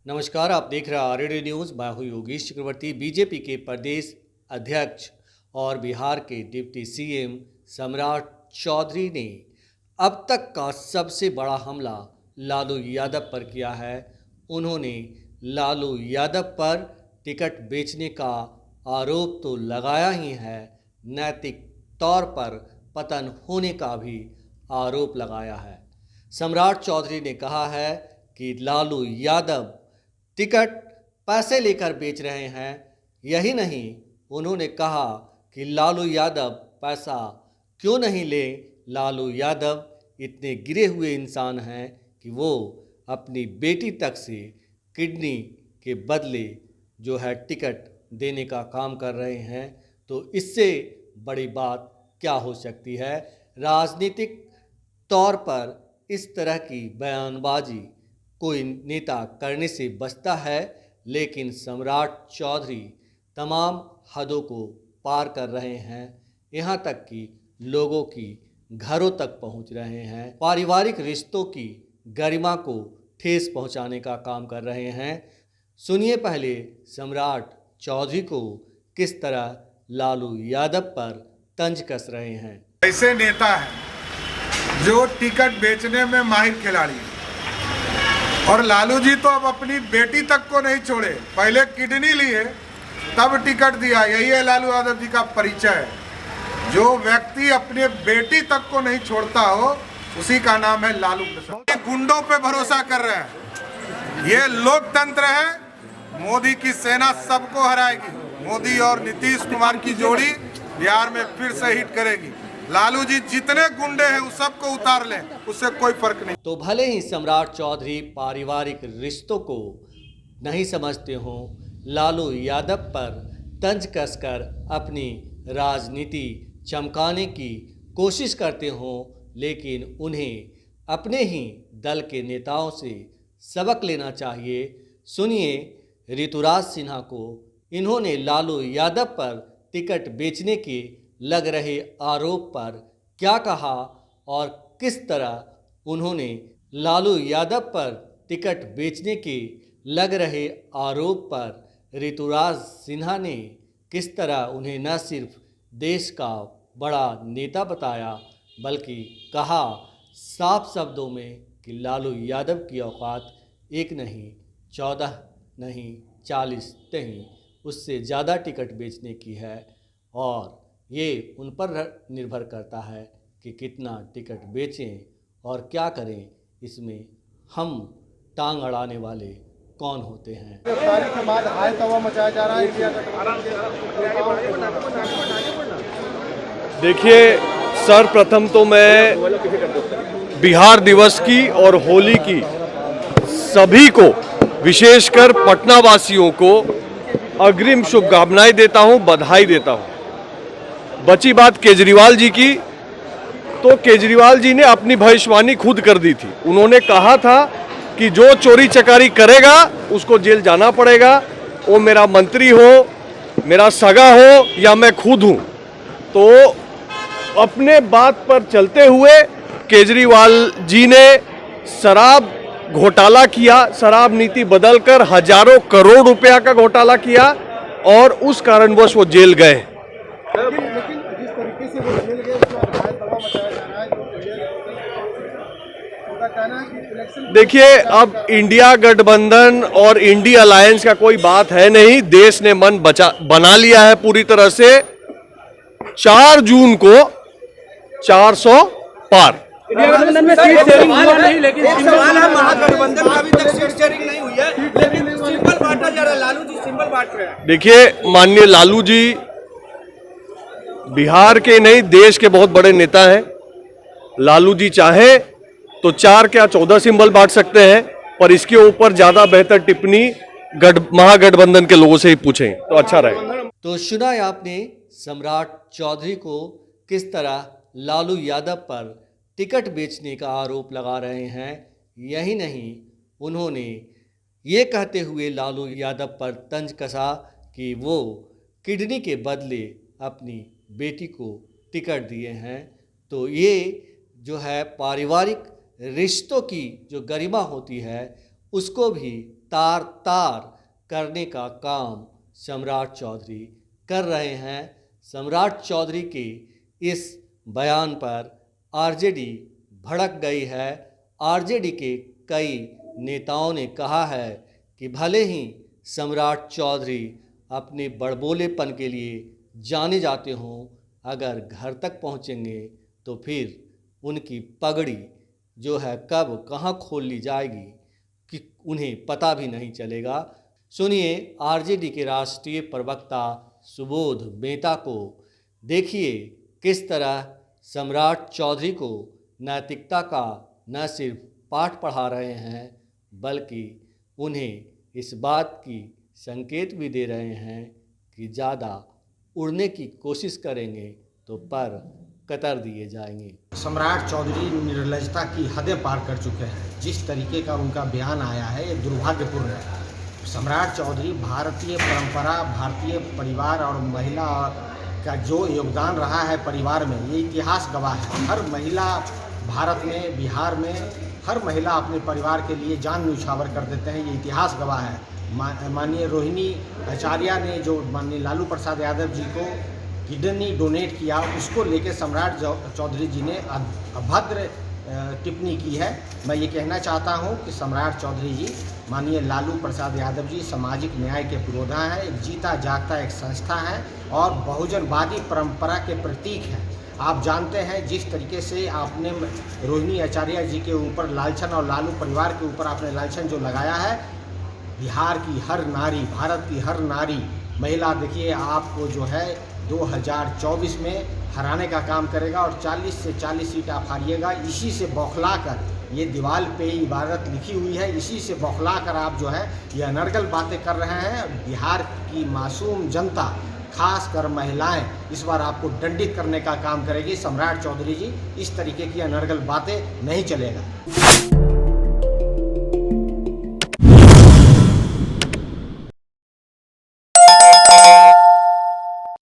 नमस्कार, आप देख रहे हैं आरएडी न्यूज़। मैं हूँ योगेश चक्रवर्ती। बीजेपी के प्रदेश अध्यक्ष और बिहार के डिप्टी सीएम सम्राट चौधरी ने अब तक का सबसे बड़ा हमला लालू यादव पर किया है। उन्होंने लालू यादव पर टिकट बेचने का आरोप तो लगाया ही है, नैतिक तौर पर पतन होने का भी आरोप लगाया है। सम्राट चौधरी ने कहा है कि लालू यादव टिकट पैसे लेकर बेच रहे हैं। यही नहीं, उन्होंने कहा कि लालू यादव पैसा क्यों नहीं ले। लालू यादव इतने गिरे हुए इंसान हैं कि वो अपनी बेटी तक से किडनी के बदले जो है टिकट देने का काम कर रहे हैं। तो इससे बड़ी बात क्या हो सकती है। राजनीतिक तौर पर इस तरह की बयानबाजी कोई नेता करने से बचता है, लेकिन सम्राट चौधरी तमाम हदों को पार कर रहे हैं। यहाँ तक कि लोगों की घरों तक पहुँच रहे हैं, पारिवारिक रिश्तों की गरिमा को ठेस पहुँचाने का काम कर रहे हैं। सुनिए पहले सम्राट चौधरी को किस तरह लालू यादव पर तंज कस रहे हैं। ऐसे नेता है जो टिकट बेचने में माहिर खिलाड़ी है, और लालू जी तो अब अपनी बेटी तक को नहीं छोड़े। पहले किडनी लिए तब टिकट दिया। यही है लालू यादव जी का परिचय। जो व्यक्ति अपने बेटी तक को नहीं छोड़ता हो, उसी का नाम है लालू प्रसाद। गुंडों पे भरोसा कर रहे हैं। ये लोकतंत्र है। मोदी की सेना सबको हराएगी। मोदी और नीतीश कुमार की जोड़ी बिहार में फिर से हिट करेगी। लालू जी जितने गुंडे हैं उस सबको उतार लें, उससे कोई फर्क नहीं। तो भले ही सम्राट चौधरी पारिवारिक रिश्तों को नहीं समझते हों, लालू यादव पर तंज कसकर अपनी राजनीति चमकाने की कोशिश करते हों, लेकिन उन्हें अपने ही दल के नेताओं से सबक लेना चाहिए। सुनिए ऋतुराज सिन्हा को। इन्होंने लालू यादव पर टिकट बेचने के लग रहे आरोप पर क्या कहा और किस तरह उन्होंने लालू यादव पर टिकट बेचने के लग रहे आरोप पर ऋतुराज सिन्हा ने किस तरह उन्हें न सिर्फ देश का बड़ा नेता बताया, बल्कि कहा साफ शब्दों में कि लालू यादव की औकात एक नहीं, 14 नहीं, 40 नहीं, उससे ज़्यादा टिकट बेचने की है। और ये उन पर निर्भर करता है कि कितना टिकट बेचें और क्या करें। इसमें हम टांग अड़ाने वाले कौन होते हैं। गिरफ्तारी के बाद हाय तवा मचाया जा रहा है। देखिए सर्वप्रथम तो मैं बिहार दिवस की और होली की सभी को, विशेषकर पटना वासियों को अग्रिम शुभकामनाएं देता हूं, बधाई देता हूं। बची बात केजरीवाल जी की, तो केजरीवाल जी ने अपनी भविष्यवाणी खुद कर दी थी। उन्होंने कहा था कि जो चोरी चकारी करेगा उसको जेल जाना पड़ेगा, वो मेरा मंत्री हो, मेरा सगा हो या मैं खुद हूं। तो अपने बात पर चलते हुए केजरीवाल जी ने शराब घोटाला किया, शराब नीति बदलकर हजारों करोड़ रुपया का घोटाला किया और उस कारणवश वो जेल गए। लेकिन जिस तरीके से वो जेल गए उसमें हाय तवा मचाया जा रहा है, उनका कहना है कि इलेक्शन। देखिए अब इंडिया गठबंधन और इंडी अलायंस का कोई बात है नहीं। देश ने मन बना लिया है पूरी तरह से। 4 जून को 400 पार। इंडिया गठबंधन में सीट शेयरिंग हुआ नहीं, लेकिन सवाल है महागठबंधन का अभी तक सीट शेयरिंग नहीं हुई है, लेकिन सिंबल बांटा जा रहा है। लालू जी सिंबल बांट रहे हैं। देखिए माननीय लालू जी बिहार के नहीं, देश के बहुत बड़े नेता हैं। लालू जी चाहे तो 4 क्या 14 सिंबल बांट सकते हैं, पर इसके ऊपर ज्यादा बेहतर टिप्पणी महागठबंधन के लोगों से ही पूछें तो अच्छा रहेगा। तो सुना आपने सम्राट चौधरी को किस तरह लालू यादव पर टिकट बेचने का आरोप लगा रहे हैं। यही नहीं, उन्होंने ये कहते हुए लालू यादव पर तंज कसा कि वो किडनी के बदले अपनी बेटी को टिकट दिए हैं। तो ये जो है पारिवारिक रिश्तों की जो गरिमा होती है उसको भी तार तार करने का काम सम्राट चौधरी कर रहे हैं। सम्राट चौधरी के इस बयान पर आरजेडी भड़क गई है। आरजेडी के कई नेताओं ने कहा है कि भले ही सम्राट चौधरी अपने बड़बोलेपन के लिए जाने जाते हों, अगर घर तक पहुंचेंगे तो फिर उनकी पगड़ी जो है कब कहां खोल ली जाएगी कि उन्हें पता भी नहीं चलेगा। सुनिए आरजेडी के राष्ट्रीय प्रवक्ता सुबोध मेहता को। देखिए किस तरह सम्राट चौधरी को नैतिकता का न सिर्फ पाठ पढ़ा रहे हैं, बल्कि उन्हें इस बात की संकेत भी दे रहे हैं कि ज़्यादा उड़ने की कोशिश करेंगे तो पर कतर दिए जाएंगे। सम्राट चौधरी निर्लजता की हदें पार कर चुके हैं। जिस तरीके का उनका बयान आया है ये दुर्भाग्यपूर्ण है। सम्राट चौधरी भारतीय परंपरा, भारतीय परिवार और महिला का जो योगदान रहा है परिवार में, ये इतिहास गवाह है। हर महिला भारत में, बिहार में हर महिला अपने परिवार के लिए जान न्यौछावर कर देते हैं, ये इतिहास गवाह है। माननीय रोहिणी आचार्य ने जो माननीय लालू प्रसाद यादव जी को किडनी डोनेट किया, उसको लेकर सम्राट चौधरी जी ने अभद्र टिप्पणी की है। मैं ये कहना चाहता हूँ कि सम्राट चौधरी जी, माननीय लालू प्रसाद यादव जी सामाजिक न्याय के पुरोधा हैं, एक जीता जागता एक संस्था है और बहुजनवादी परंपरा के प्रतीक हैं। आप जानते हैं जिस तरीके से आपने रोहिणी आचार्य जी के ऊपर लांछन और लालू परिवार के ऊपर आपने लांछन जो लगाया है, बिहार की हर नारी, भारत की हर नारी महिला देखिए आपको जो है 2024 में हराने का काम करेगा और 40 से 40 सीट आप हारिएगा। इसी से बौखला कर, ये दीवार पे इबारत लिखी हुई है, इसी से बौखला कर आप जो है ये अनर्गल बातें कर रहे हैं। बिहार की मासूम जनता, खासकर महिलाएं इस बार आपको दंडित करने का काम करेगी। सम्राट चौधरी जी, इस तरीके की अनर्गल बातें नहीं चलेगा।